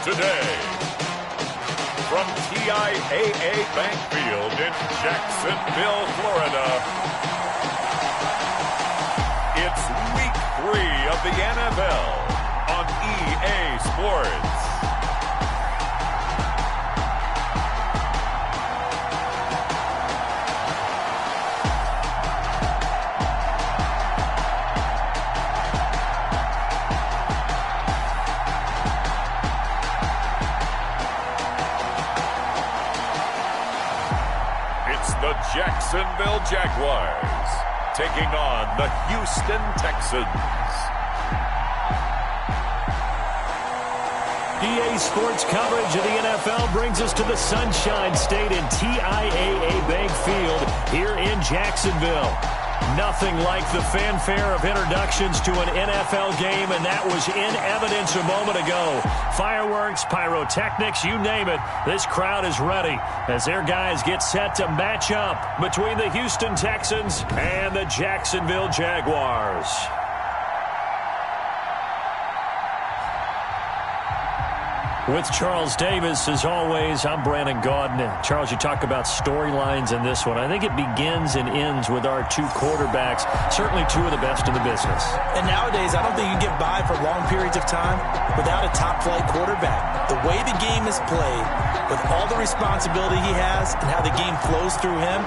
today. From TIAA Bank Field in Jacksonville, Florida, it's Week 3 of the NFL on EA Sports. The Jacksonville Jaguars taking on the Houston Texans. EA Sports coverage of the NFL brings us to the Sunshine State in TIAA Bank Field here in Jacksonville. Nothing like the fanfare of introductions to an NFL game, and that was in evidence a moment ago. Fireworks, pyrotechnics, you name it. This crowd is ready as their guys get set to match up between the Houston Texans and the Jacksonville Jaguars. With Charles Davis, as always, I'm Brandon Gaudin. Charles, you talk about storylines in this one. I think it begins and ends with our two quarterbacks, certainly two of the best in the business. And nowadays, I don't think you get by for long periods of time without a top-flight quarterback. The way the game is played, with all the responsibility he has and how the game flows through him,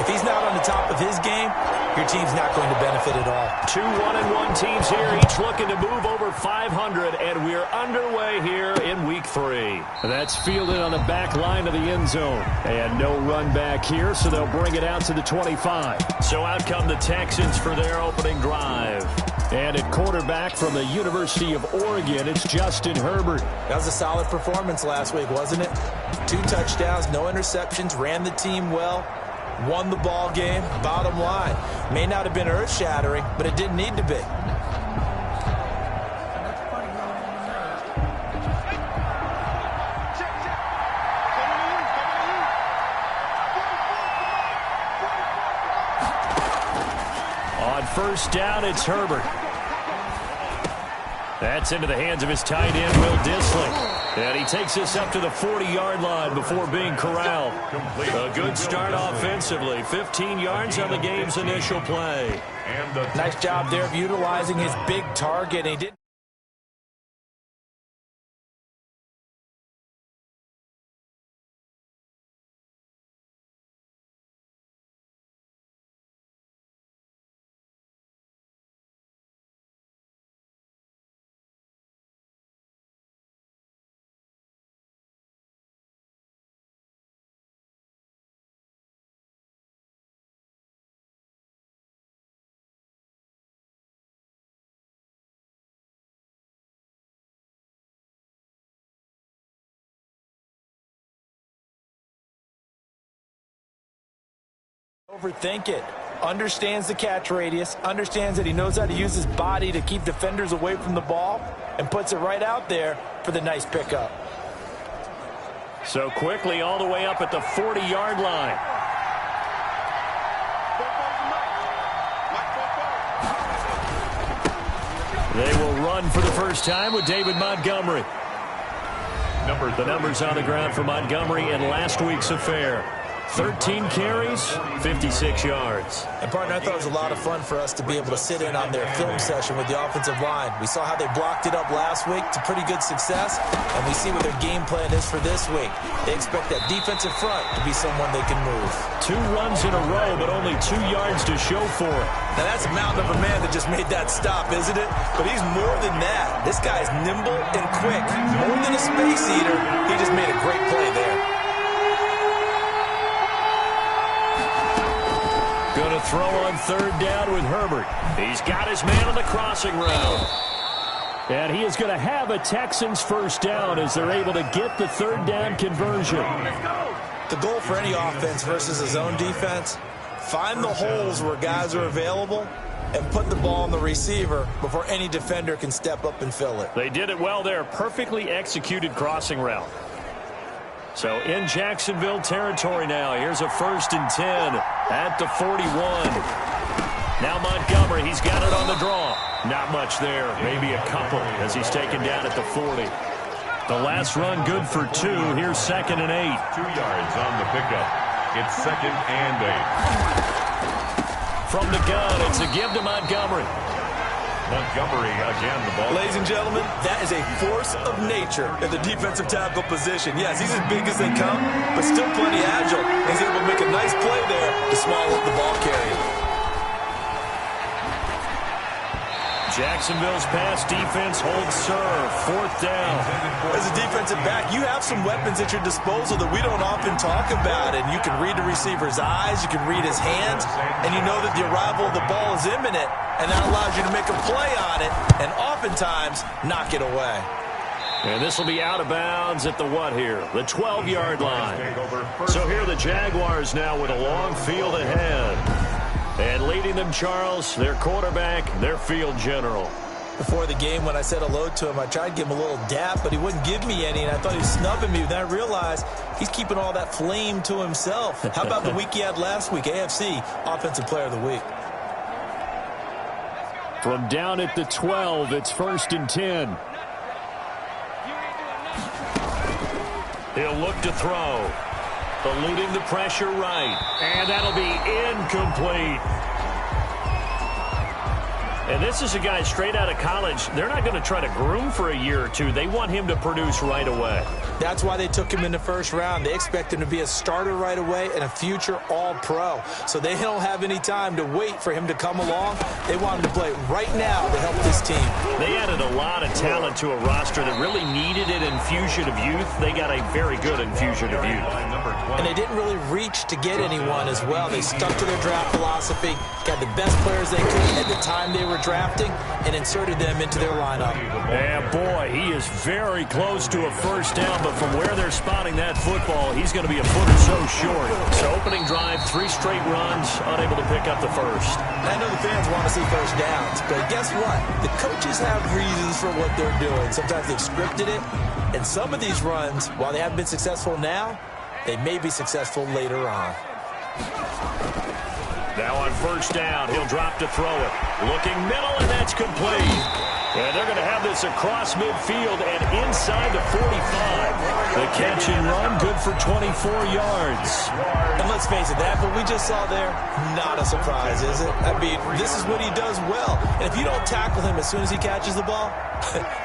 if he's not on the top of his game, your team's not going to benefit at all. Two 1-1 teams here, each looking to move over 500, and we're underway here in Week 3. That's fielded on the back line of the end zone. And no run back here, so they'll bring it out to the 25. So out come the Texans for their opening drive. And at quarterback from the University of Oregon, it's Justin Herbert. That was a solid performance last week, wasn't it? 2 touchdowns, no interceptions, ran the team well. Won the ball game. Bottom line, may not have been earth-shattering, but it didn't need to be. On first down, it's Herbert. That's into the hands of his tight end, Will Dissly. And he takes us up to the 40-yard line before being corralled. A good start offensively. 15 yards on the game's initial play. Nice job there of utilizing his big target. He didn't. Overthink it. Understands the catch radius, understands that he knows how to use his body to keep defenders away from the ball, and puts it right out there for the nice pickup. So quickly all the way up at the 40-yard line. They will run for the first time with David Montgomery. The numbers on the ground for Montgomery in last week's affair. 13 carries, 56 yards. And, partner, I thought it was a lot of fun for us to be able to sit in on their film session with the offensive line. We saw how they blocked it up last week to pretty good success, and we see what their game plan is for this week. They expect that defensive front to be someone they can move. 2 runs in a row, but only 2 yards to show for it. Now, that's a mountain of a man that just made that stop, isn't it? But he's more than that. This guy's nimble and quick. More than a space eater, he just made a great play there. Going to throw on third down with Herbert. He's got his man on the crossing route. And he is going to have a Texans first down as they're able to get the third down conversion. The goal for any offense versus a zone defense, find the holes where guys are available and put the ball on the receiver before any defender can step up and fill it. They did it well there. Perfectly executed crossing route. So in Jacksonville territory now. Here's a 1st and 10 at the 41. Now Montgomery, he's got it on the draw. Not much there, maybe a couple as he's taken down at the 40. The last run good for 2. Here's 2nd and 8. 2 yards on the pickup. It's 2nd and 8. From the gun, it's a give to Montgomery. Montgomery again, the ball. Ladies and gentlemen, that is a force of nature in the defensive tackle position. Yes, he's as big as they come, but still plenty agile. He's able to make a nice play there to swallow up the ball carrier. Jacksonville's pass defense holds serve. 4th down. As a defensive back, you have some weapons at your disposal that we don't often talk about. And you can read the receiver's eyes, you can read his hands, and you know that the arrival of the ball is imminent. And that allows you to make a play on it and oftentimes knock it away. And this will be out of bounds at the what here? The 12-yard line. So here are the Jaguars now with a long field ahead. And leading them, Charles, their quarterback, their field general. Before the game, when I said hello to him, I tried to give him a little dap, but he wouldn't give me any, and I thought he was snubbing me. Then I realized he's keeping all that flame to himself. How about the week he had last week? AFC Offensive Player of the Week. From down at the 12, it's 1st and 10. He'll look to throw. Eluding the pressure right. And that'll be incomplete. And this is a guy straight out of college. They're not going to try to groom for a year or two. They want him to produce right away. That's why they took him in the 1st round. They expect him to be a starter right away and a future all-pro. So they don't have any time to wait for him to come along. They want him to play right now to help this team. They added a lot of talent to a roster that really needed an infusion of youth. They got a very good infusion of youth. And they didn't really reach to get anyone as well. They stuck to their draft philosophy, got the best players they could at the time they were drafting, and inserted them into their lineup. And boy, he is very close to a 1st down, but from where they're spotting that football, he's going to be a foot or so short. So opening drive, 3 straight runs, unable to pick up the 1st. I know the fans want to see 1st downs, but guess what? The coaches have reasons for what they're doing. Sometimes they've scripted it, and some of these runs, while they haven't been successful now, they may be successful later on. Now on 1st down, he'll drop to throw it. Looking middle, and that's complete. And they're going to have this across midfield and inside the 45. The catch and run, good for 24 yards. And let's face it, that what we just saw there, not a surprise, is it? I mean, this is what he does well. And if you don't tackle him as soon as he catches the ball,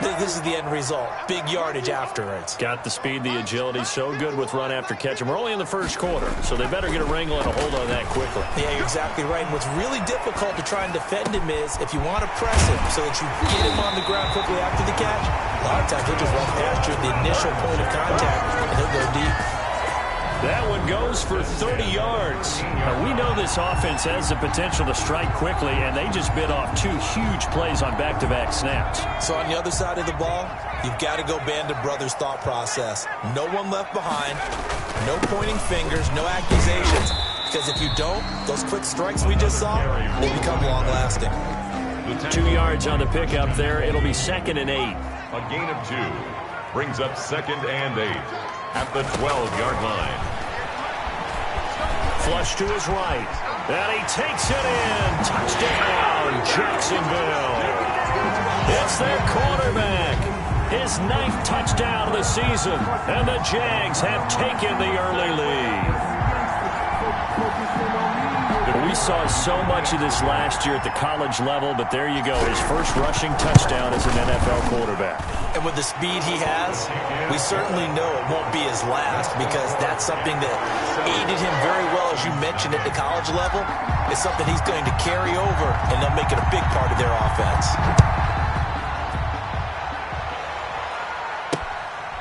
this is the end result. Big yardage afterwards. Got the speed, the agility, so good with run after catch. And we're only in the 1st quarter, so they better get a wrangle and a hold on that quickly. Yeah, you're exactly right. And what's really difficult to try and defend him is if you want to press him so that you get him on the ground quickly after the catch, a lot of times he'll just run past you at the initial point of contact, and he'll go deep. That one goes for 30 yards. Now, we know this offense has the potential to strike quickly, and they just bit off 2 huge plays on back-to-back snaps. So on the other side of the ball, you've got to go Band of Brothers thought process. No one left behind, no pointing fingers, no accusations. Because if you don't, those quick strikes we just saw will become long-lasting. 2 yards on the pickup there. It'll be 2nd and 8. A gain of 2 brings up 2nd and 8 at the 12-yard line. Flush to his right. And he takes it in. Touchdown, Jacksonville. It's their quarterback. His 9th touchdown of the season. And the Jags have taken the early lead. We saw so much of this last year at the college level, but there you go. His first rushing touchdown as an NFL quarterback. And with the speed he has, we certainly know it won't be his last, because that's something that aided him very well, as you mentioned, at the college level. It's something he's going to carry over, and they'll make it a big part of their offense.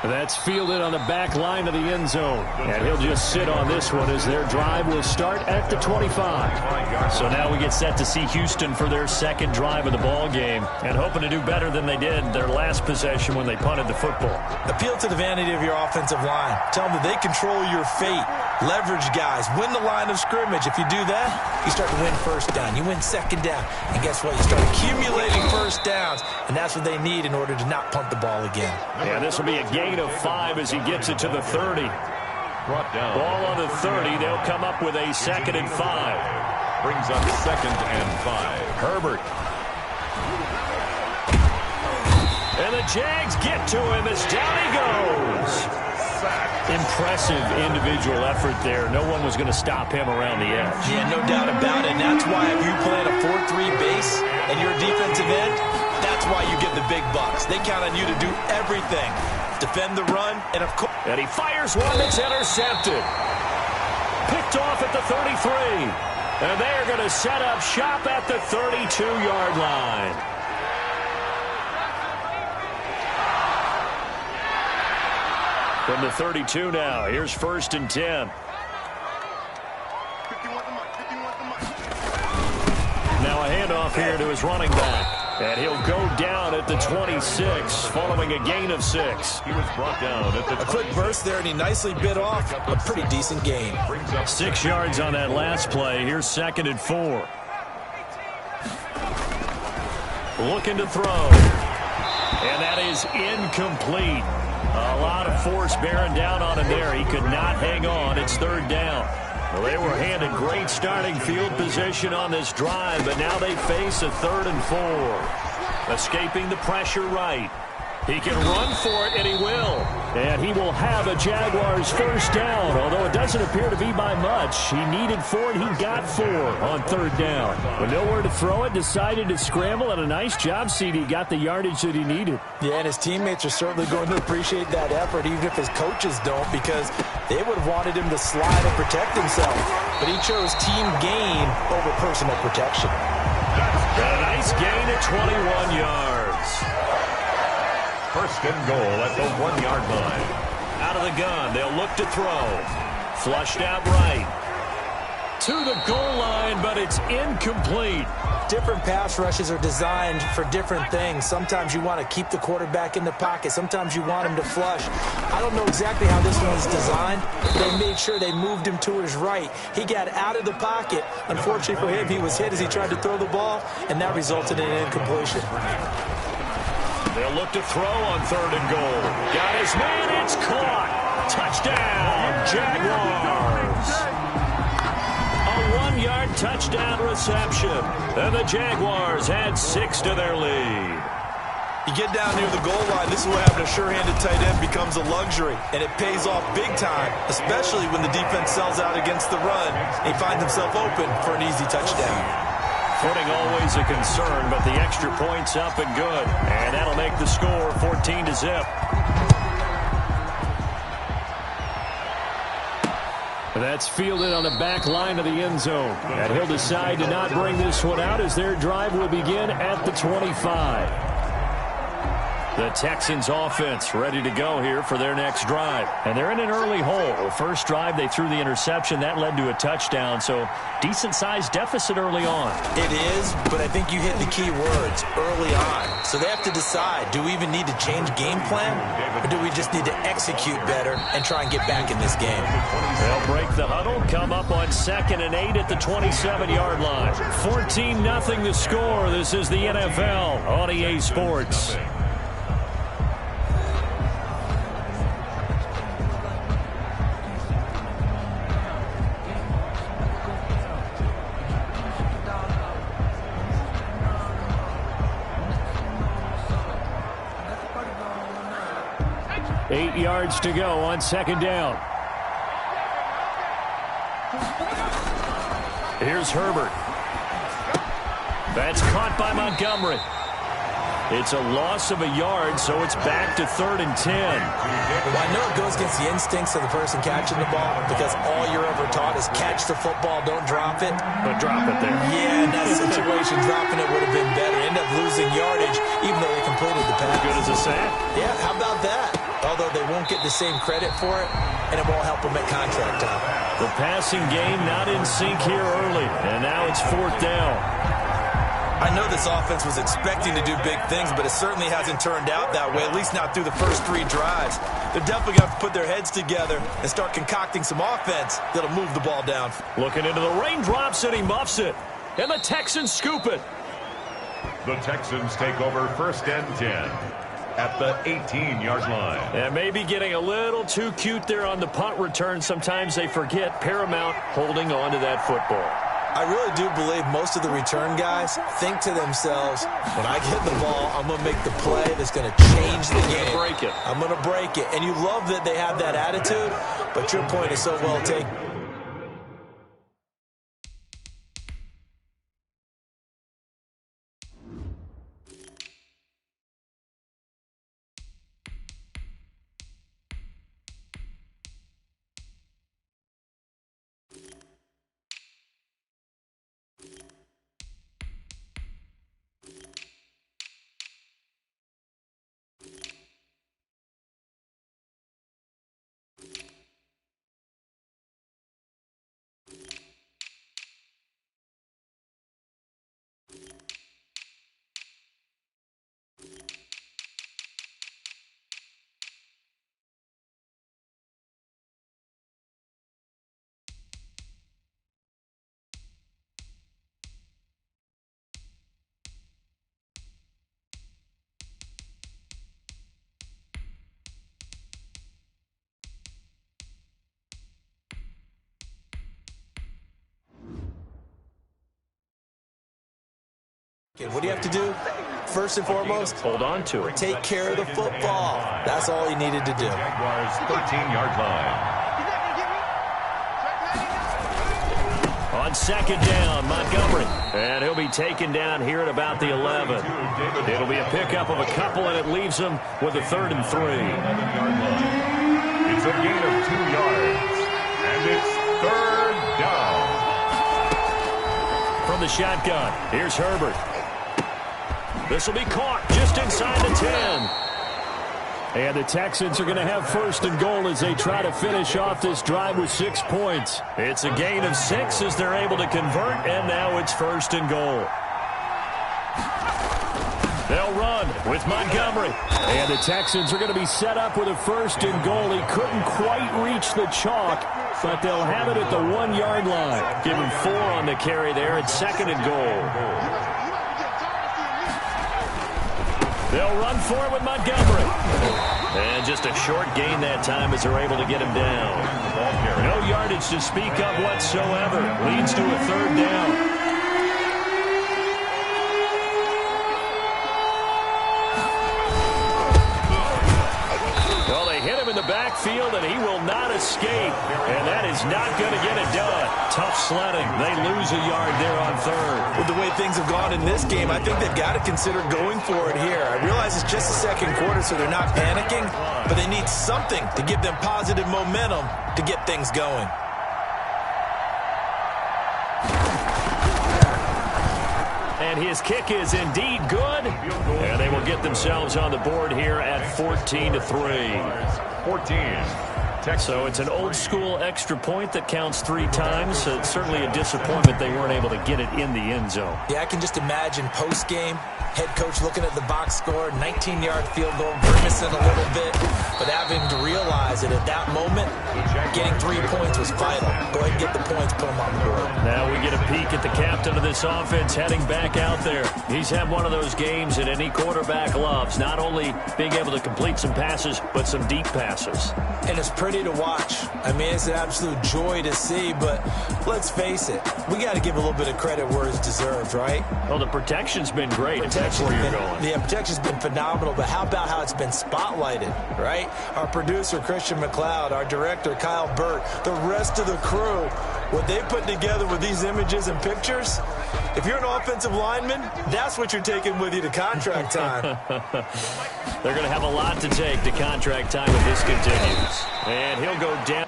That's fielded on the back line of the end zone. And he'll just sit on this one as their drive will start at the 25. So now we get set to see Houston for their 2nd drive of the ball game, and hoping to do better than they did their last possession when they punted the football. Appeal to the vanity of your offensive line. Tell them that they control your fate. Leverage guys. Win the line of scrimmage. If you do that, you start to win 1st down. You win 2nd down. And guess what? You start accumulating 1st downs, and that's what they need in order to not punt the ball again. Yeah, this will be a gain of 5 as he gets it to the 30. Brought down. Ball on the 30. They'll come up with a 2nd and 5. Brings up 2nd and 5. Herbert. And the Jags get to him as down he goes. Impressive individual effort there. No one was going to stop him around the edge. Yeah, no doubt about it. And that's why if you play a 4-3 base and you're a defensive end, that's why you get the big bucks. They count on you to do everything. Defend the run, and of course... And he fires one that's intercepted. Picked off at the 33. And they're going to set up shop at the 32-yard line. From the 32 now, here's 1st and 10. Now a handoff here to his running back. And he'll go down at the 26 following a gain of 6. He was brought down at the... A quick burst there, and he nicely bit off a pretty decent gain. 6 yards on that last play. Here's 2nd and 4. Looking to throw. And that is incomplete. A lot of force bearing down on him there. He could not hang on. It's 3rd down. Well, they were handed great starting field position on this drive, but now they face a 3rd and 4. Escaping the pressure right. He can run for it, and he will. And he will have a Jaguars 1st down, although it doesn't appear to be by much. He needed 4, and he got 4 on 3rd down. With nowhere to throw it, decided to scramble, and a nice job, CD. Got the yardage that he needed. Yeah, and his teammates are certainly going to appreciate that effort, even if his coaches don't, because they would have wanted him to slide and protect himself. But he chose team gain over personal protection. A nice gain at 21 yards. 1st and goal at the 1-yard line. Out of the gun, they'll look to throw. Flushed out right. To the goal line, but it's incomplete. Different pass rushes are designed for different things. Sometimes you want to keep the quarterback in the pocket. Sometimes you want him to flush. I don't know exactly how this one's designed. They made sure they moved him to his right. He got out of the pocket. Unfortunately for him, he was hit as he tried to throw the ball, and that resulted in an incompletion. They'll look to throw on 3rd and goal. Got his man, it's caught. Touchdown, Jaguars. A 1-yard touchdown reception. And the Jaguars add 6 to their lead. You get down near the goal line, this is what having a sure-handed tight end becomes a luxury. And it pays off big time, especially when the defense sells out against the run. And he finds himself open for an easy touchdown. Footing always a concern, but the extra point's up and good. And that'll make the score 14-0. That's fielded on the back line of the end zone. And he'll decide to not bring this one out as their drive will begin at the 25. The Texans offense ready to go here for their next drive. And they're in an early hole. The first drive, they threw the interception. That led to a touchdown, so decent-sized deficit early on. It is, but I think you hit the key words, early on. So they have to decide, do we even need to change game plan, or do we just need to execute better and try and get back in this game? They'll break the huddle, come up on 2nd and 8 at the 27-yard line. 14-0 the score. This is the NFL on EA Sports. Eight yards to go on 2nd down. Here's Herbert. That's caught by Montgomery. It's a loss of a yard, so it's back to 3rd and 10. Well, I know it goes against the instincts of the person catching the ball because all you're ever taught is catch the football, don't drop it. But drop it there. Yeah, in that situation, dropping it would have been better. End up losing yardage, even though they completed the pass. Good as a sack. Yeah, how about that? Although they won't get the same credit for it, and it won't help them at contract time. The passing game not in sync here early, and now it's 4th down. I know this offense was expecting to do big things, but it certainly hasn't turned out that way, at least not through the first 3 drives. They're definitely going to have to put their heads together and start concocting some offense that'll move the ball down. Looking into the raindrops, and he muffs it. And the Texans scoop it. The Texans take over 1st and 10 at the 18-yard line. And maybe getting a little too cute there on the punt return. Sometimes they forget paramount holding on to that football. I really do believe most of the return guys think to themselves, when I get the ball, I'm going to make the play that's going to change the game. Break it. I'm going to break it. And you love that they have that attitude, but your point is so well taken. What do you have to do? First and foremost, hold on to it. Take care of the football. That's all he needed to do. Jaguars 13-yard line. On second down, Montgomery. And he'll be taken down here at about the 11. It'll be a pickup of a couple, and it leaves him with a 3rd and 3. 11-yard line. It's a gain of 2 yards. And it's 3rd down. From the shotgun, here's Herbert. This will be caught just inside the 10. And the Texans are going to have 1st and goal as they try to finish off this drive with 6 points. It's a gain of 6 as they're able to convert, and now it's 1st and goal. They'll run with Montgomery. And the Texans are going to be set up with a 1st and goal. He couldn't quite reach the chalk, but they'll have it at the 1-yard line. Give him 4 on the carry there. It's 2nd and goal. They'll run for it with Montgomery. And just a short gain that time as they're able to get him down. No yardage to speak of whatsoever. Leads to a 3rd down. Well, they hit him in the backfield, and he will not escape. And that is not going to get it done. Tough sledding. They lose a yard there on 3rd. With the way things have gone in this game, I think they've got to consider going for it here. I realize it's just the 2nd quarter, so they're not panicking, but they need something to give them positive momentum to get things going. And his kick is indeed good. And they will get themselves on the board here at 14-3. 14. So it's an old-school extra point that counts 3 times. So it's certainly a disappointment they weren't able to get it in the end zone. Yeah, I can just imagine post-game, head coach looking at the box score, 19-yard field goal, grimacing a little bit, but having to realize that at that moment, getting 3 points was vital. Go ahead and get the points, put them on the board. Now we get a peek at the captain of this offense heading back out there. He's had one of those games that any quarterback loves, not only being able to complete some passes, but some deep passes. And it's pretty to watch. I mean, it's an absolute joy to see, but let's face it, we got to give a little bit of credit where it's deserved, right? Well, the protection's been great. That's where you're going. The protection's been phenomenal, but how about how it's been spotlighted, right? Our producer, Christian McLeod, our director, Kyle Burt, the rest of the crew, what they put together with these images and pictures, if you're an offensive lineman, that's what you're taking with you to contract time. They're going to have a lot to take to contract time if this continues. And he'll go down.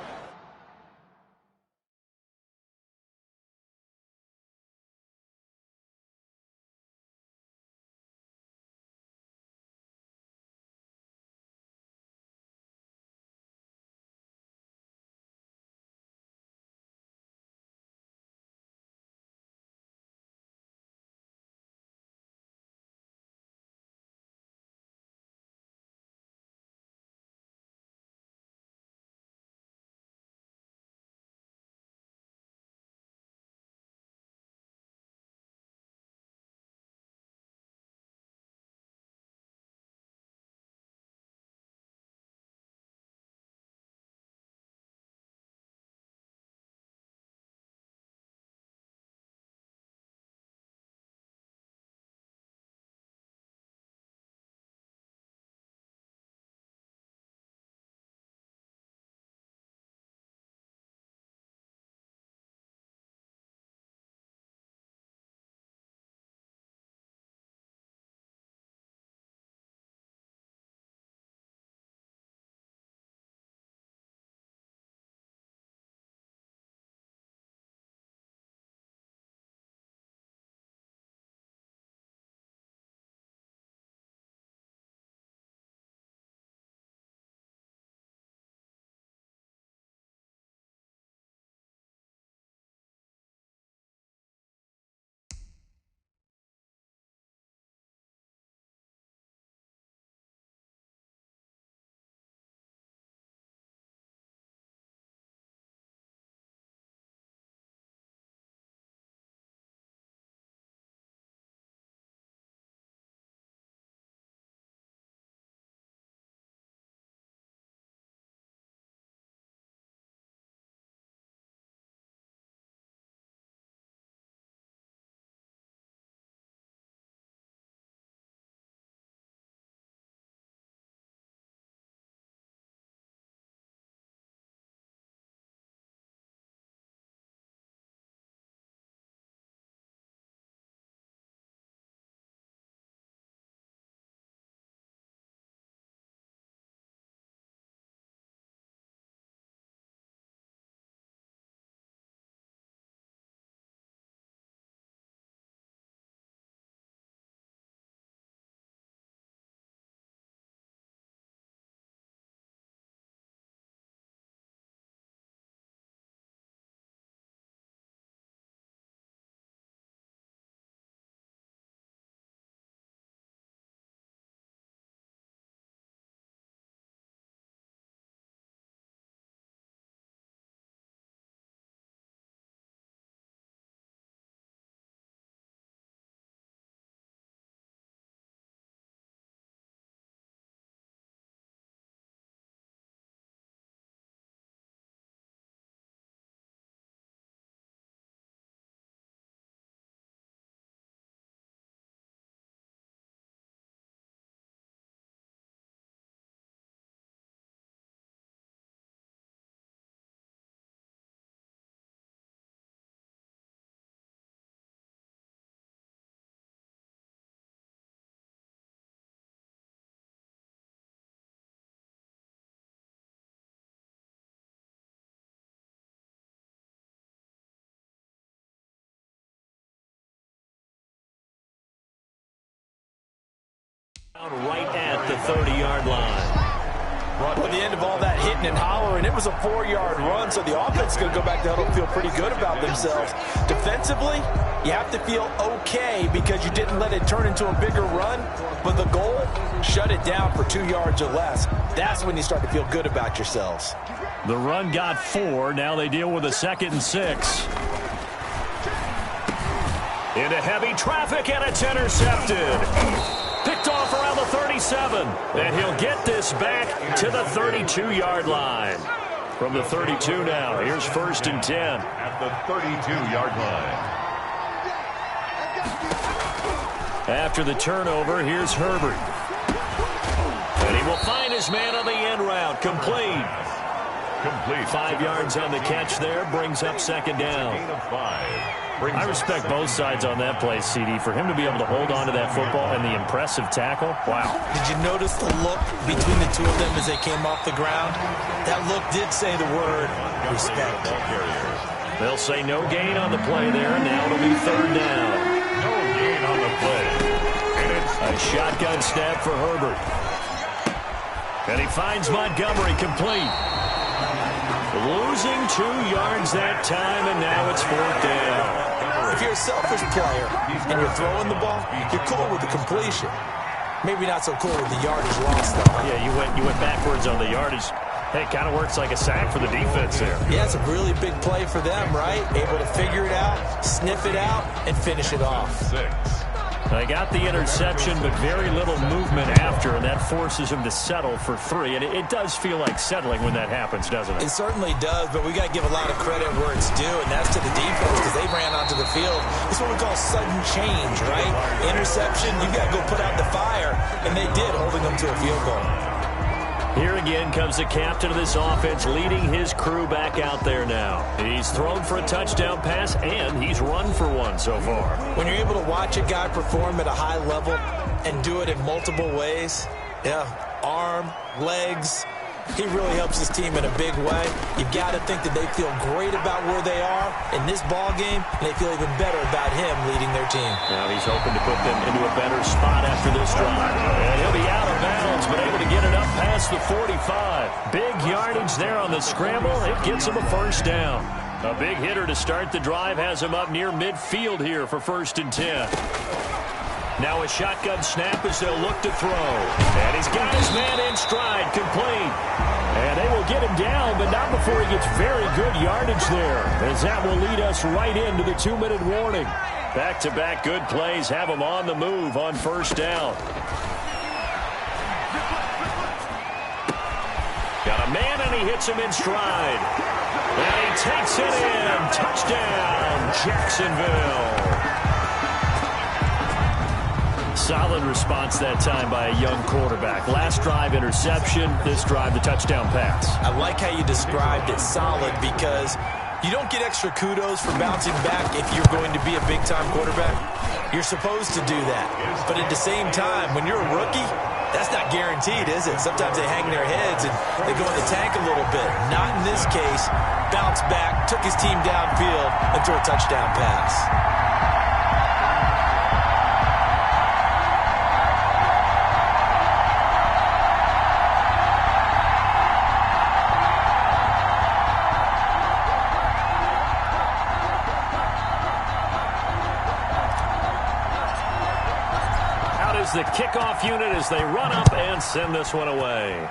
Right at the 30-yard line. Well, at the end of all that hitting and hollering, it was a 4-yard run, so the offense is going to go back to huddle and feel pretty good about themselves. Defensively, you have to feel okay because you didn't let it turn into a bigger run, but the goal, shut it down for 2 yards or less. That's when you start to feel good about yourselves. The run got 4. Now they deal with a 2nd and 6. Into heavy traffic, and it's intercepted. Picked off around the 37, and he'll get this back to the 32-yard line. From the 32 now, here's 1st and 10. At the 32-yard line. After the turnover, here's Herbert. And he will find his man on the end route, complete. 5 yards on the catch there, brings up 2nd down. Gain of 5. I respect both sides on that play, CD. For him to be able to hold on to that football and the impressive tackle, wow. Did you notice the look between the two of them as they came off the ground? That look did say the word respect. They'll say no gain on the play there. Now it'll be 3rd down. No gain on the play. And it's a shotgun snap for Herbert. And he finds Montgomery complete. Losing 2 yards that time, and now it's 4th down. If you're a selfish player and you're throwing the ball, you're cool with the completion. Maybe not so cool with the yardage loss, though. Yeah, you went backwards on the yardage. Hey, it kind of works like a sack for the defense there. Yeah, it's a really big play for them, right? Able to figure it out, sniff it out, and finish it off. 6. They got the interception, but very little movement after, and that forces him to settle for 3. And it does feel like settling when that happens, doesn't it? It certainly does, but we got to give a lot of credit where it's due, and that's to the defense because they ran onto the field. It's what we call sudden change, right? Interception, you got to go put out the fire, and they did, holding them to a field goal. Here again comes the captain of this offense, leading his crew back out there now. He's thrown for a touchdown pass, and he's run for one so far. When you're able to watch a guy perform at a high level and do it in multiple ways, yeah, arm, legs, he really helps his team in a big way. You've got to think that they feel great about where they are in this ball game, and they feel even better about him leading their team. Now he's hoping to put them into a better spot after this drive. And he'll be out of bounds, but able to get it up past the 45. Big yardage there on the scramble. It gets him a 1st down. A big hitter to start the drive has him up near midfield here for 1st and 10. Now a shotgun snap as they'll look to throw. And he's got his man in stride, complete. And they will get him down, but not before he gets very good yardage there, as that will lead us right into the 2-minute warning. Back-to-back good plays have him on the move on 1st down. Got a man, and he hits him in stride. And he takes it in. Touchdown, Jacksonville. Solid response that time by a young quarterback. Last drive, interception. This drive, the touchdown pass. I like how you described it, solid, because you don't get extra kudos for bouncing back if you're going to be a big-time quarterback. You're supposed to do that. But at the same time, when you're a rookie, that's not guaranteed, is it? Sometimes they hang their heads and they go in the tank a little bit. Not in this case. Bounce back, took his team downfield, and threw a touchdown pass. The kickoff unit as they run up and send this one away.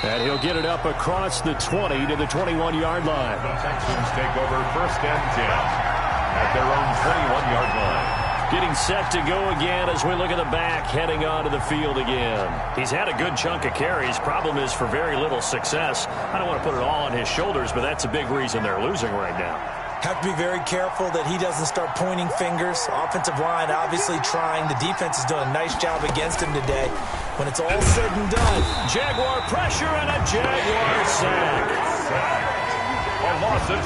And he'll get it up across the 20 to the 21-yard line. The Texans take over 1st and 10 at their own 21-yard line. Getting set to go again as we look at the back, heading onto the field again. He's had a good chunk of carries. Problem is for very little success. I don't want to put it all on his shoulders, but that's a big reason they're losing right now. Have to be very careful that he doesn't start pointing fingers. Offensive line obviously trying. The defense has done a nice job against him today. When it's all said and done, Jaguar pressure and a Jaguar sack.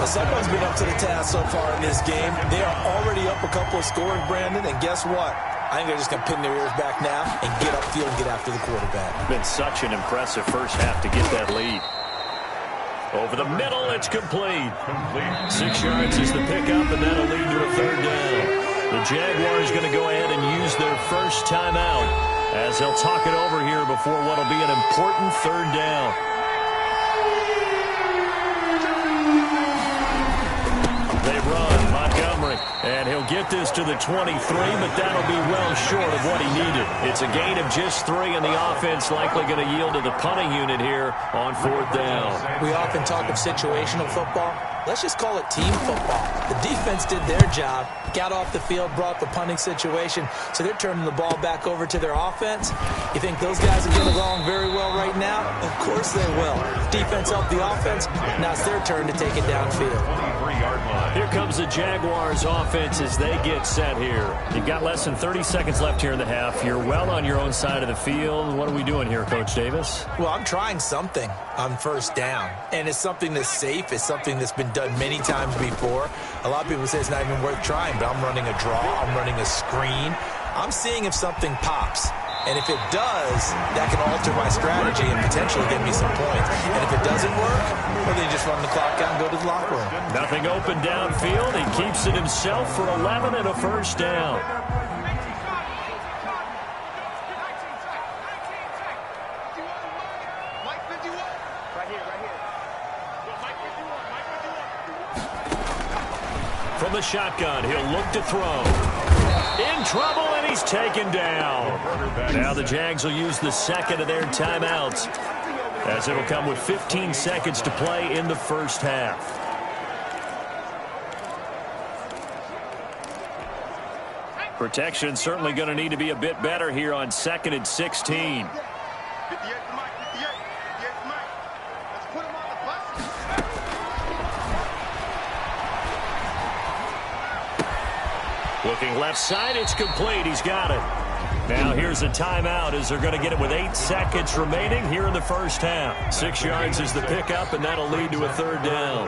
Someone's been up to the task so far in this game. They are already up a couple of scores, Brandon, and guess what? I think they're just going to pin their ears back now and get upfield and get after the quarterback. Been such an impressive first half to get that lead. Over the middle, it's complete. 6 yards is the pickup, and that'll lead to a third down. The Jaguars going to go ahead and use their first timeout as they'll talk it over here before what will be an important third down. They run Montgomery, and he'll get this to the 23, but that'll be well short of what he needed. It's a gain of just 3, and the offense likely going to yield to the punting unit here on fourth down. We often talk of situational football. Let's just call it team football. The defense did their job, got off the field, brought the punting situation, so they're turning the ball back over to their offense. You think those guys are getting along very well right now? Of course they will. Defense helped the offense. Now it's their turn to take it downfield. Here comes the Jaguars offense as they get set here. You've got less than 30 seconds left here in the half. You're well on your own side of the field. What are we doing here, Coach Davis? Well, I'm trying something on first down, and it's something that's safe. It's something that's been done many times before. A lot of people say it's not even worth trying, but I'm running a draw. I'm running a screen. I'm seeing if something pops. And if it does, that can alter my strategy and potentially give me some points. And if it doesn't work, well, then just run the clock out and go to the locker room. Nothing open downfield. He keeps it himself for 11 and a first down. From the shotgun, he'll look to throw. In trouble, and he's taken down. Now the Jags will use the second of their timeouts, as it'll come with 15 seconds to play in the first half. Protection certainly going to need to be a bit better here on 2nd and 16. Looking left side, it's complete. He's got it. Now here's a timeout as they're going to get it with 8 seconds remaining here in the first half. 6 yards is the pickup, and that'll lead to a third down.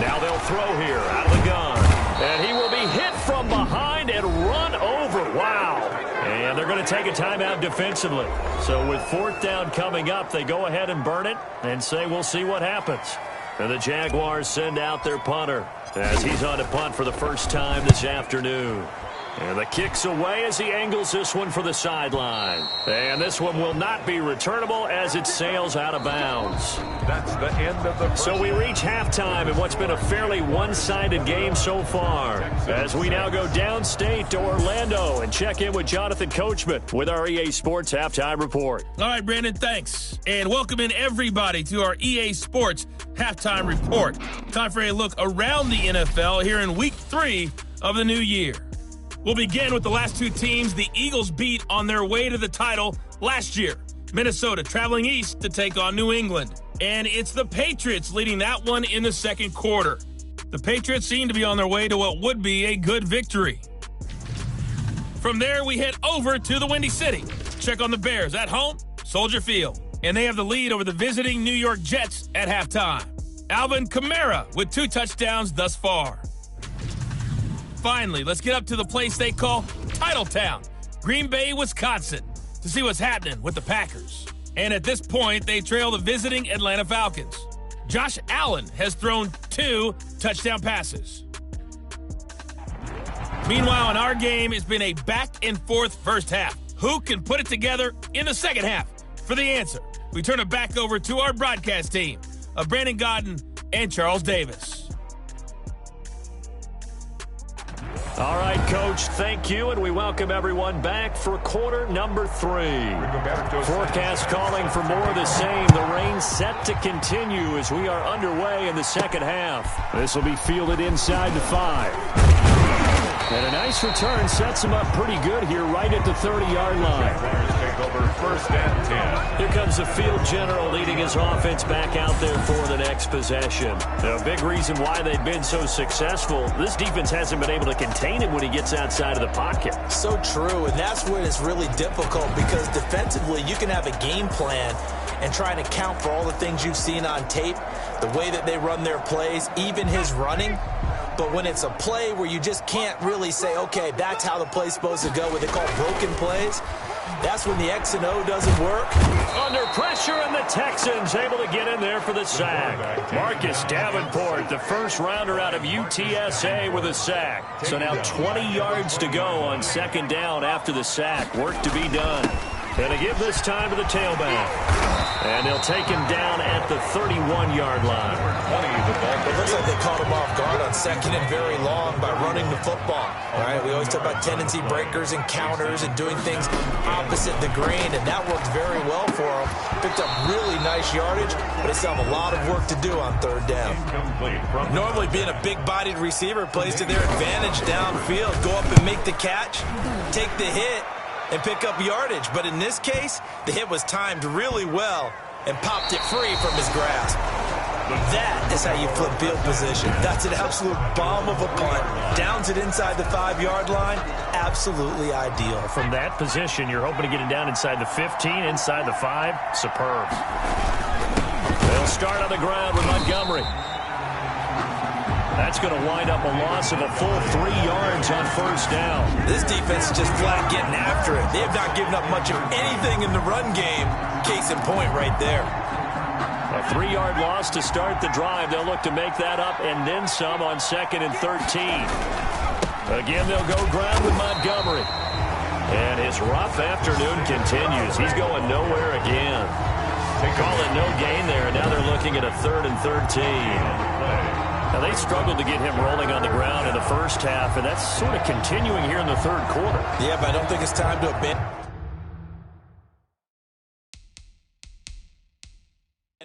Now they'll throw here out of the gun. And he will be hit from behind and run over. Wow. And they're going to take a timeout defensively. So with fourth down coming up, they go ahead and burn it and say we'll see what happens. And the Jaguars send out their punter as he's on to punt for the first time this afternoon. And the kick's away as he angles this one for the sideline. And this one will not be returnable as it sails out of bounds. That's the end of the first. So we reach halftime in what's been a fairly one-sided game so far, as we now go downstate to Orlando and check in with Jonathan Coachman with our EA Sports Halftime Report. All right, Brandon, thanks. And welcome in everybody to our EA Sports Halftime Report. Time for a look around the NFL here in Week 3 of the new year. We'll begin with the last two teams the Eagles beat on their way to the title last year. Minnesota traveling east to take on New England. And it's the Patriots leading that one in the second quarter. The Patriots seem to be on their way to what would be a good victory. From there, we head over to the Windy City. Check on the Bears at home, Soldier Field. And they have the lead over the visiting New York Jets at halftime. Alvin Kamara with 2 touchdowns thus far. Finally, let's get up to the place they call Titletown, Green Bay, Wisconsin, to see what's happening with the Packers. And at this point, they trail the visiting Atlanta Falcons. Josh Allen has thrown 2 touchdown passes. Meanwhile, in our game, it's been a back-and-forth first half. Who can put it together in the second half? For the answer, we turn it back over to our broadcast team of Brandon Godden and Charles Davis. All right, Coach, thank you, and we welcome everyone back for quarter number 3. Forecast calling for more of the same. The rain set to continue as we are underway in the second half. This will be fielded inside the 5. And a nice return sets him up pretty good here right at the 30-yard line. Take over first and 10. Here comes the field general leading his offense back out there for the next possession. A big reason why they've been so successful, this defense hasn't been able to contain him when he gets outside of the pocket. So true, and that's when it's really difficult because defensively you can have a game plan and try to account for all the things you've seen on tape, the way that they run their plays, even his running. But when it's a play where you just can't really say, okay, that's how the play's supposed to go, what they call broken plays, that's when the X and O doesn't work. Under pressure, and the Texans able to get in there for the sack. Marcus Davenport, the first rounder out of UTSA with a sack. So now 20 yards to go on second down after the sack. Work to be done. And they give this time to the tailback. And they'll take him down at the 31-yard line. It looks like they caught him off guard on second and very long by running the football. All right, we always talk about tendency breakers and counters and doing things opposite the grain, and that worked very well for him. Picked up really nice yardage, but they still have a lot of work to do on third down. Normally, being a big-bodied receiver plays to their advantage downfield. Go up and make the catch, take the hit, and pick up yardage. But in this case, the hit was timed really well and popped it free from his grasp. That is how you flip field position. That's an absolute bomb of a punt. Downs it inside the 5-yard line. Absolutely ideal. From that position, you're hoping to get it down inside the 15, inside the 5. Superb. They'll start on the ground with Montgomery. That's going to wind up a loss of a full 3 yards on first down. This defense is just flat getting after it. They have not given up much of anything in the run game. Case in point right there. A 3-yard loss to start the drive. They'll look to make that up and then some on second and 13. Again, they'll go ground with Montgomery. And his rough afternoon continues. He's going nowhere again. They call it no gain there, and now they're looking at a 3rd and 13. Now, they struggled to get him rolling on the ground in the first half, and that's sort of continuing here in the third quarter. Yeah, but I don't think it's time to abandon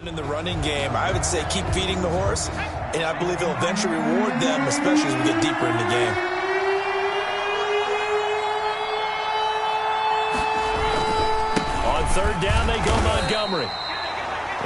in the running game. I would say keep feeding the horse, and I believe he'll eventually reward them, especially as we get deeper in the game. On third down, they go Montgomery.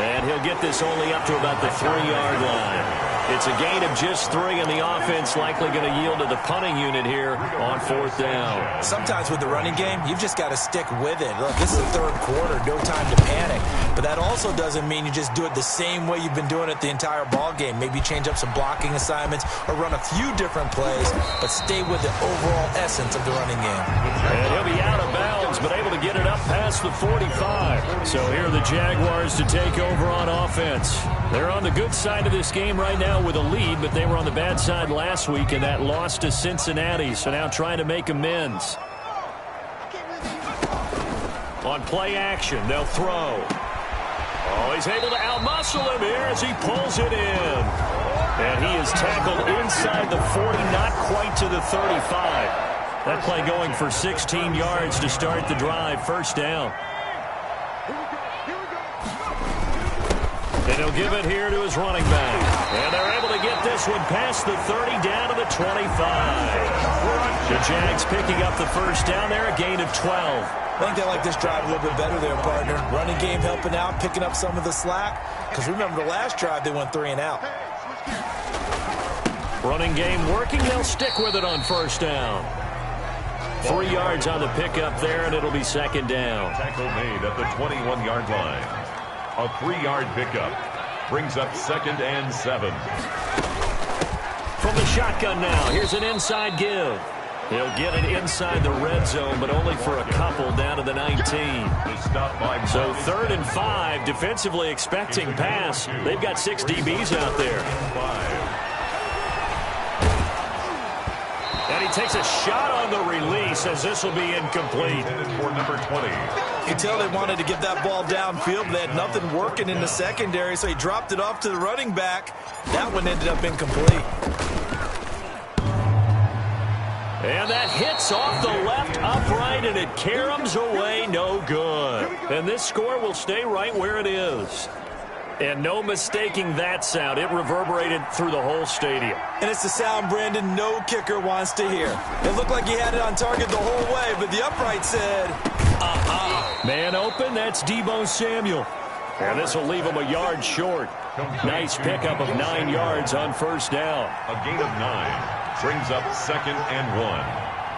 And he'll get this only up to about the 3-yard line. It's a gain of just 3, and the offense likely going to yield to the punting unit here on fourth down. Sometimes with the running game, you've just got to stick with it. Look, this is the third quarter, no time to panic. But that also doesn't mean you just do it the same way you've been doing it the entire ball game. Maybe change up some blocking assignments or run a few different plays, but stay with the overall essence of the running game. And he'll be out of bounds, but able to get it up past the 45. So here are the Jaguars to take over on offense. They're on the good side of this game right now with a lead, but they were on the bad side last week in that loss to Cincinnati, so now trying to make amends. On play action, they'll throw. Oh, he's able to outmuscle him here as he pulls it in. And he is tackled inside the 40, not quite to the 35. That play going for 16 yards to start the drive, first down. And he'll give it here to his running back. And they're able to get this one past the 30 down to the 25. The Jags picking up the first down there, a gain of 12. I think they like this drive a little bit better there, partner. Running game helping out, picking up some of the slack. Because remember, the last drive they went 3 and out. Running game working. They'll stick with it on first down. 3 yards on the pickup there, and it'll be second down. Tackle made at the 21-yard line. A 3-yard pickup brings up 2nd and 7. From the shotgun now, here's an inside give. He'll get it inside the red zone, but only for a couple down to the 19. So 3rd and 5, defensively expecting pass. They've got 6 DBs out there. And he takes a shot on the release as this will be incomplete. For number 20. You can tell they wanted to get that ball downfield, but they had nothing working in the secondary, so he dropped it off to the running back. That one ended up incomplete. And that hits off the left upright, and it caroms away, no good. And this score will stay right where it is. And no mistaking that sound. It reverberated through the whole stadium. And it's the sound, Brandon, no kicker wants to hear. It looked like he had it on target the whole way, but the upright said, Man open, that's Deebo Samuel. And this will leave him a yard short. Nice pickup of 9 yards on first down. A gain of 9 brings up 2nd and 1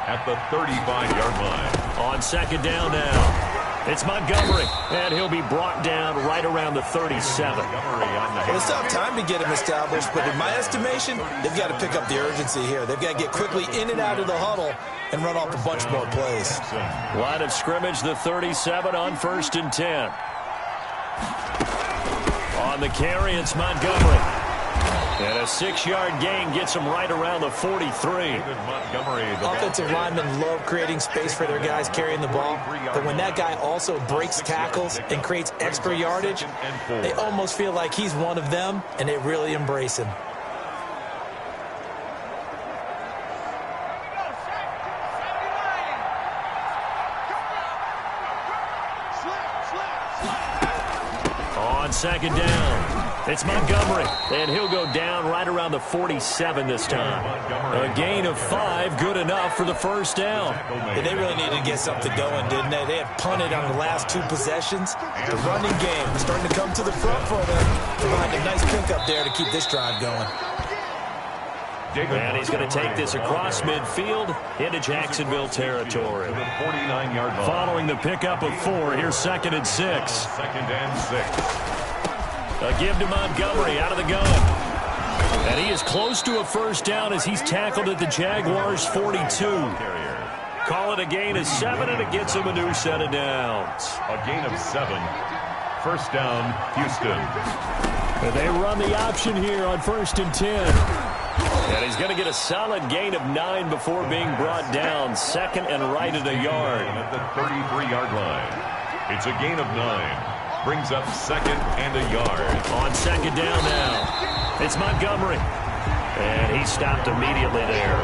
at the 35-yard line. On second down now. It's Montgomery, and he'll be brought down right around the 37. Well, they still have time to get him established, but in my estimation, they've got to pick up the urgency here. They've got to get quickly in and out of the huddle and run off a bunch more plays. Line of scrimmage, the 37 on 1st and 10. On the carry, it's Montgomery. And a 6-yard gain gets him right around the 43. Offensive linemen love creating space for their guys carrying the ball. But when that guy also breaks tackles and creates extra yardage, they almost feel like he's one of them, and they really embrace him. On second down, it's Montgomery, and he'll go down right around the 47 this time. A gain of 5, good enough for the first down. Yeah, they really needed to get something going, didn't they? They had punted on the last 2 possessions. The running game is starting to come to the front for them, providing a nice pickup there to keep this drive going. And he's going to take this across midfield into Jacksonville territory. Following the pickup of 4, here's 2nd and 6. Second and 6. A give to Montgomery out of the gun. And he is close to a first down as he's tackled at the Jaguars' 42. Call it a gain of 7, and it gets him a new set of downs. A gain of 7. First down, Houston. And they run the option here on 1st and 10. And he's going to get a solid gain of 9 before being brought down. 2nd and right at a yard. At the 33-yard line. It's a gain of 9. Brings up 2nd and a yard. On 2nd down now, it's Montgomery. And he stopped immediately there.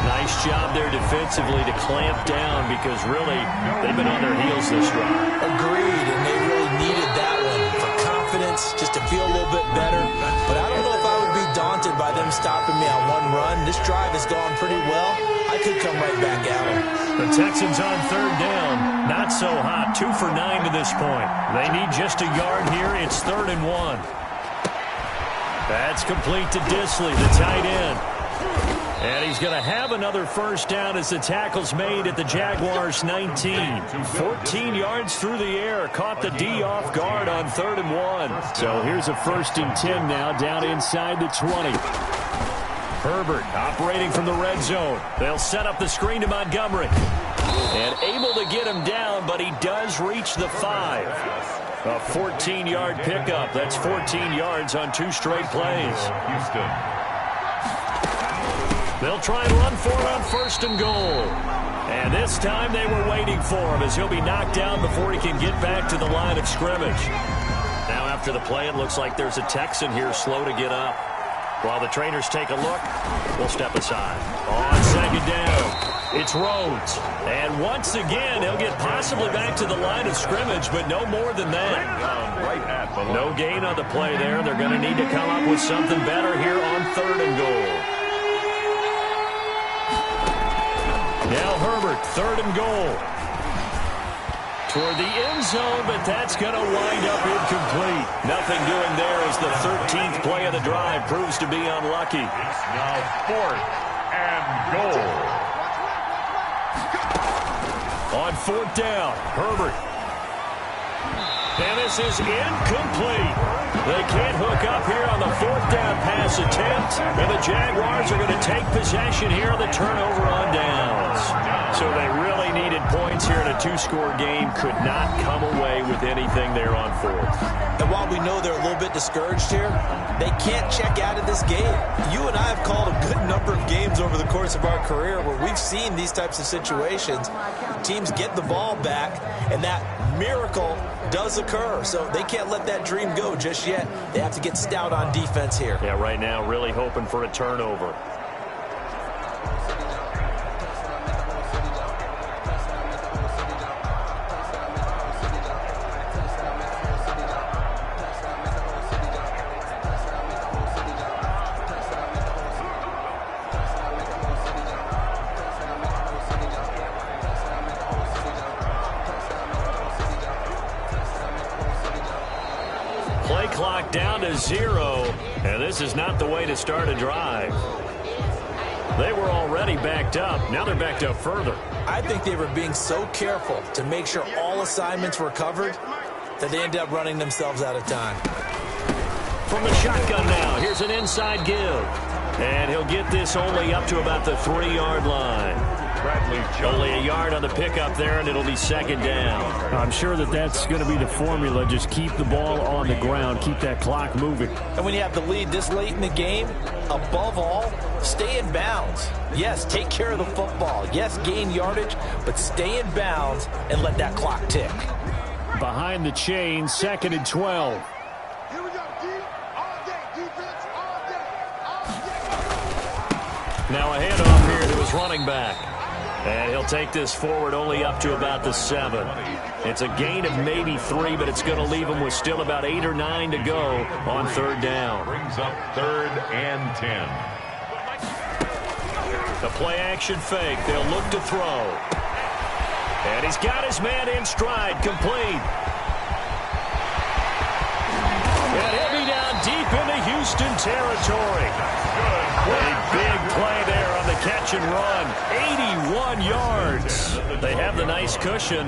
Nice job there defensively to clamp down because really they've been on their heels this drive. Agreed, and they really needed that one for confidence, just to feel a little bit better. But I don't know if I would be daunted by them stopping me on one run. This drive has gone pretty well. I could come right back at them. The Texans on 3rd down. Not so hot. 2 for 9 to this point. They need just a yard here. It's 3rd and 1. That's complete to Disley, the tight end. And he's going to have another first down as the tackle's made at the Jaguars' 19. 14 yards through the air. Caught the D off guard on 3rd and 1. So here's a 1st and 10 now down inside the 20. Herbert operating from the red zone. They'll set up the screen to Montgomery. And able to get him down, but he does reach the 5. A 14-yard pickup. That's 14 yards on 2 straight plays. Houston. They'll try and run for it on 1st and goal. And this time they were waiting for him as he'll be knocked down before he can get back to the line of scrimmage. Now after the play, it looks like there's a Texan here slow to get up. While the trainers take a look, we'll step aside. On 2nd down, it's Rhodes. And once again, he'll get possibly back to the line of scrimmage, but no more than that. No gain on the play there. They're going to need to come up with something better here on 3rd and goal. Now Herbert, 3rd and goal. Toward the end zone, but that's going to wind up incomplete. Nothing doing there as the 13th play of the drive proves to be unlucky. It's now 4th and goal. On 4th down, Herbert. And this is incomplete. They can't hook up here on the 4th down pass attempt. And the Jaguars are going to take possession here on the turnover on downs. So they really needed points here in a 2-score game. Could not come away with anything there on 4th. And while we know they're a little bit discouraged here, they can't check out of this game. You and I have called a good number of games over the course of our career where we've seen these types of situations. Teams get the ball back, and that miracle does occur. So they can't let that dream go just yet. They have to get stout on defense here. Yeah, right now really hoping for a turnover. Play clock down to 0, and this is not the way to start a drive. They were already backed up. Now they're backed up further. I think they were being so careful to make sure all assignments were covered that they ended up running themselves out of time. From the shotgun now, here's an inside give. And he'll get this only up to about the 3-yard line. Only a yard on the pickup there, and it'll be second down. I'm sure that's going to be the formula. Just keep the ball on the ground. Keep that clock moving. And when you have the lead this late in the game, above all, stay in bounds. Yes, take care of the football. Yes, gain yardage, but stay in bounds and let that clock tick. Behind the chain, 2nd and 12. Here we go, all day, defense, all day. Now a handoff here to his running back. And he'll take this forward only up to about the 7. It's a gain of maybe 3, but it's going to leave him with still about 8 or 9 to go on 3rd down. Brings up 3rd and 10. The play action fake. They'll look to throw. And he's got his man in stride, complete. And he'll be down deep into Houston territory. A big play there on the catch and run. 81 yards. They have the nice cushion.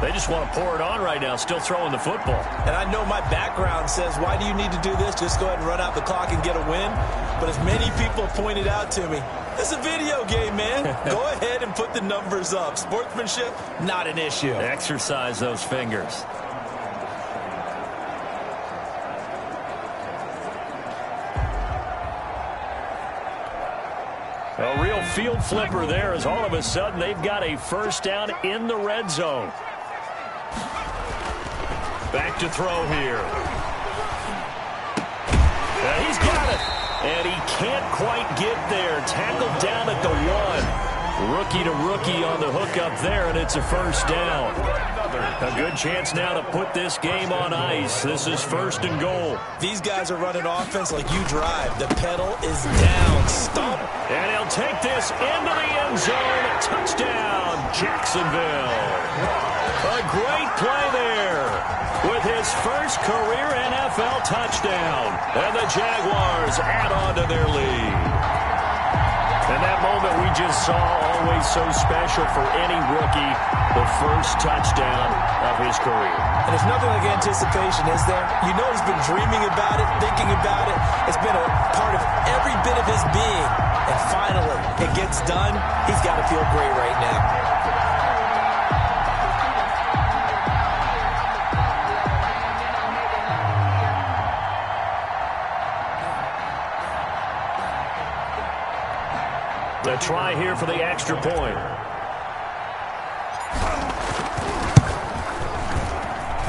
They just want to pour it on right now, still throwing the football. And I know my background says, why do you need to do this? Just go ahead and run out the clock and get a win. But as many people pointed out to me, it's a video game, man. Go ahead and put the numbers up. Sportsmanship, not an issue. Exercise those fingers. A real field flipper there as all of a sudden they've got a first down in the red zone. Back to throw here. He's got it. And he can't quite get there. Tackled down at the 1. Rookie to rookie on the hook up there, and it's a first down. A good chance now to put this game on ice. This is 1st and goal. These guys are running offense like you drive. The pedal is down. Stop. And he'll take this into the end zone. Touchdown, Jacksonville. A great play there with his first career NFL touchdown. And the Jaguars add on to their lead. And that moment we just saw, always so special for any rookie, the first touchdown of his career. And there's nothing like anticipation, is there? You know he's been dreaming about it, thinking about it. It's been a part of every bit of his being. And finally, it gets done. He's got to feel great right now. A try here for the extra point.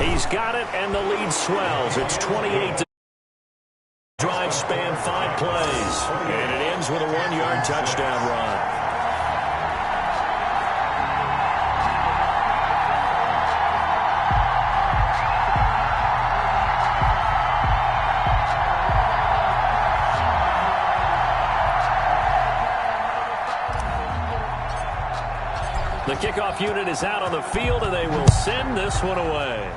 He's got it, and the lead swells. It's 28 to drive span 5 plays. And it ends with a 1-yard touchdown run. The kickoff unit is out on the field, and they will send this one away.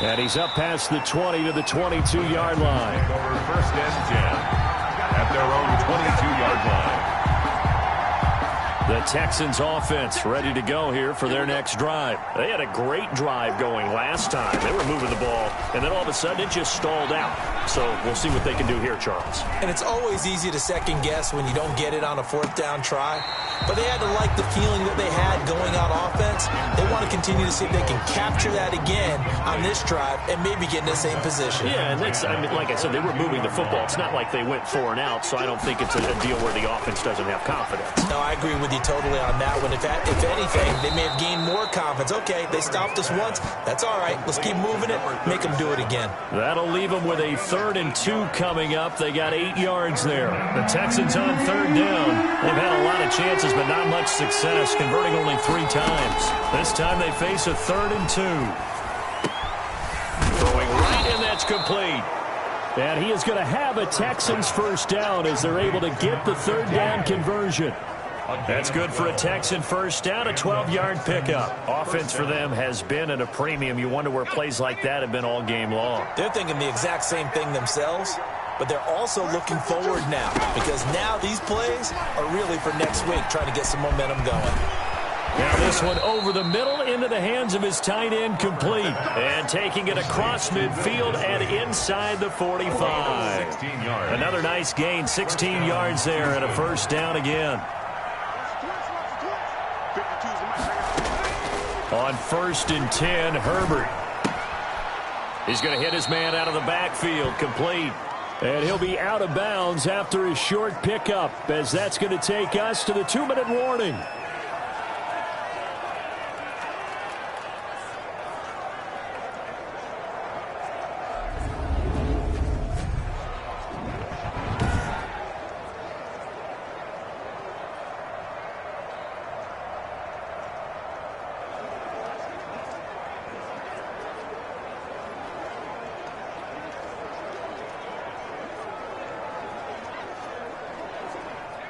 And he's up past the 20 to the 22-yard line. Over 1st and 10 at their own 22-yard line. The Texans offense ready to go here for their next drive. They had a great drive going last time. They were moving the ball, and then all of a sudden it just stalled out. So we'll see what they can do here, Charles. And it's always easy to second guess when you don't get it on a 4th down try. But they had to like the feeling that they had going on offense. They want to continue to see if they can capture that again on this drive and maybe get in the same position. Yeah, and that's, I mean, like I said, they were moving the football. It's not like they went 4 and out, so I don't think it's a deal where the offense doesn't have confidence. No, I agree with you totally on that one. If anything, they may have gained more confidence. Okay, they stopped us once. That's all right. Let's keep moving it. Make them do it again. That'll leave them with a 3rd and 2 coming up. They got 8 yards there. The Texans on 3rd down. They've had a lot of chances, but not much success, converting only 3 times. This time they face a 3rd and 2. Throwing right, and that's complete. And he is going to have a Texans first down as they're able to get the 3rd down conversion. That's good for a Texan first down, a 12-yard pickup. Offense for them has been at a premium. You wonder where plays like that have been all game long. They're thinking the exact same thing themselves, but they're also looking forward now because now these plays are really for next week, trying to get some momentum going. Now this one over the middle into the hands of his tight end, complete. And taking it across midfield and inside the 45. 16 yards. Another nice gain, 16 yards there and a first down again. On 1st and 10, Herbert. He's going to hit his man out of the backfield, complete. And he'll be out of bounds after his short pickup, as that's going to take us to the 2-minute warning.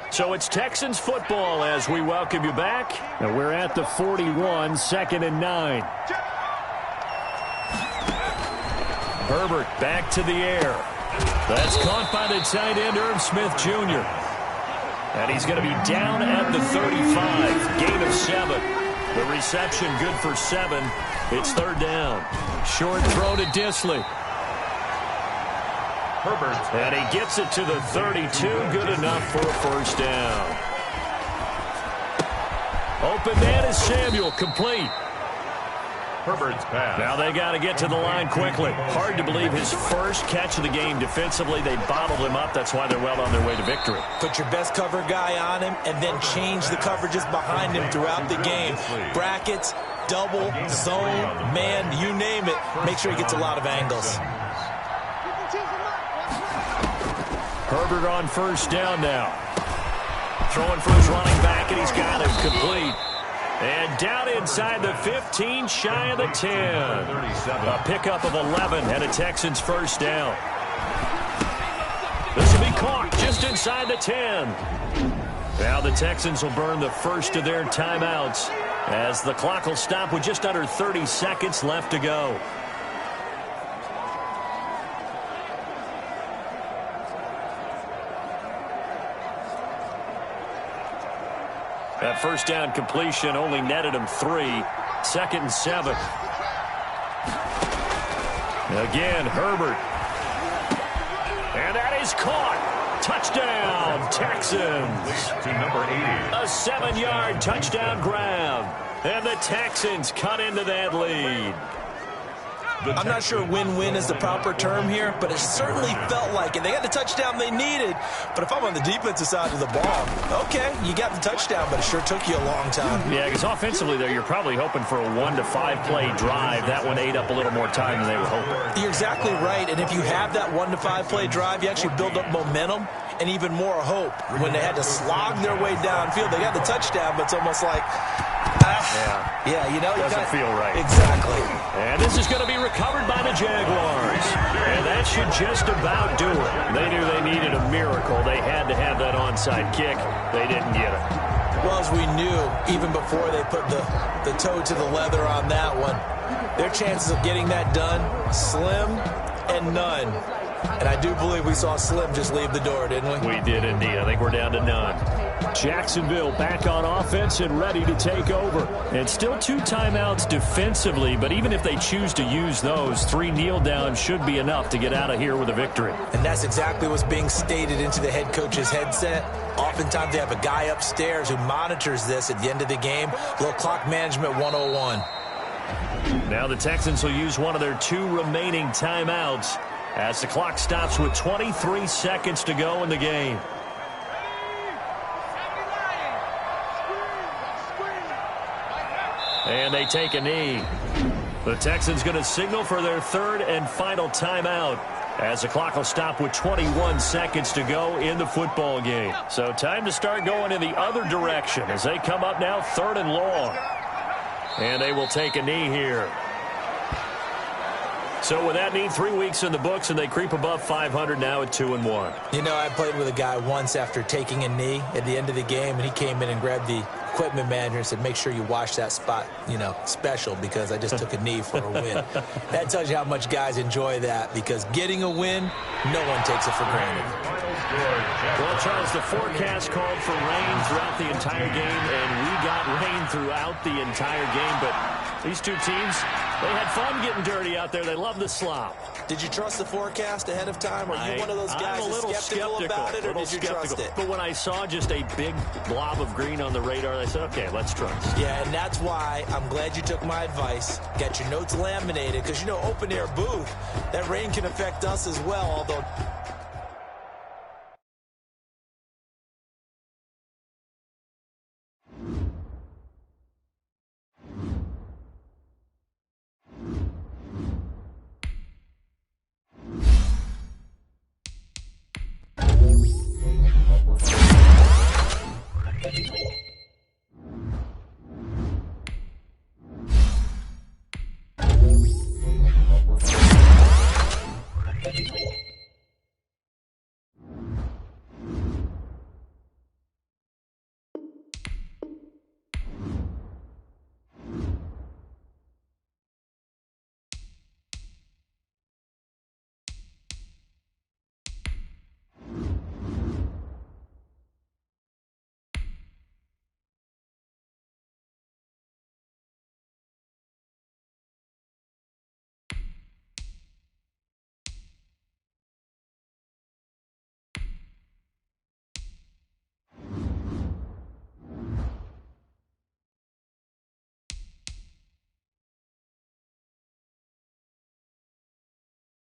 So it's Texans football as we welcome you back. And we're at the 41, 2nd and 9. Herbert back to the air. That's caught by the tight end, Irv Smith Jr. And he's going to be down at the 35. Gain of 7. The reception good for 7. It's 3rd down. Short throw to Disley. Herbert. And he gets it to the 32. Good enough for a first down. Open man is Samuel, complete. Herbert's pass. Now they got to get to the line quickly. Hard to believe his first catch of the game defensively. They bottled him up. That's why they're well on their way to victory. Put your best cover guy on him and then change the coverages behind him throughout the game. Brackets, double, zone, man, you name it. Make sure he gets a lot of angles. Herbert on first down now. Throwing for his running back, and he's got it complete. And down inside the 15, shy of the 10. A pickup of 11 and a Texans first down. This will be caught just inside the 10. Now the Texans will burn the first of their timeouts as the clock will stop with just under 30 seconds left to go. That first down completion only netted him 3. 2nd and 7. Again, Herbert. And that is caught. Touchdown, Texans. To number 80. A 7-yard touchdown grab. And the Texans cut into that lead. I'm not sure win-win is the proper term here, but it certainly felt like it. They got the touchdown they needed, but if I'm on the defensive side of the ball, okay, you got the touchdown, but it sure took you a long time. Yeah, because offensively there, you're probably hoping for a 1 to 5 play drive. That one ate up a little more time than they were hoping. You're exactly right, and if you have that 1 to 5 play drive, you actually build up momentum and even more hope. When they had to slog their way downfield, they got the touchdown, but it's almost like, yeah, you know, doesn't feel right. Exactly. And this is going to be recovered by the Jaguars. And that should just about do it. They knew they needed a miracle. They had to have that onside kick. They didn't get it. Well, as we knew, even before they put the toe to the leather on that one, their chances of getting that done, slim and none. And I do believe we saw Slim just leave the door, didn't we? We did indeed. I think we're down to none. Jacksonville back on offense and ready to take over. And still 2 timeouts defensively, but even if they choose to use those, 3 kneel downs should be enough to get out of here with a victory. And that's exactly what's being stated into the head coach's headset. Oftentimes they have a guy upstairs who monitors this at the end of the game. Little clock management 101. Now the Texans will use one of their 2 remaining timeouts as the clock stops with 23 seconds to go in the game. And they take a knee. The Texans going to signal for their 3rd and final timeout as the clock will stop with 21 seconds to go in the football game. So time to start going in the other direction as they come up now 3rd and long. And they will take a knee here. So with that knee, 3 weeks in the books, and they creep above 500 now at 2-1. You know, I played with a guy once after taking a knee at the end of the game, and he came in and grabbed the equipment manager and said, make sure you wash that spot, you know, special, because I just took a knee for a win. That tells you how much guys enjoy that, because getting a win, no one takes it for granted. Well, Charles, the forecast called for rain throughout the entire game, and we got rain throughout the entire game. But these two teams, they had fun getting dirty out there. They love the slop. Did you trust the forecast ahead of time? Are you one of those guys I'm a little skeptical about it, or did you trust it? But when I saw just a big blob of green on the radar, I said, okay, let's trust. Yeah, and that's why I'm glad you took my advice. Got your notes laminated, because, you know, open-air booth, that rain can affect us as well, although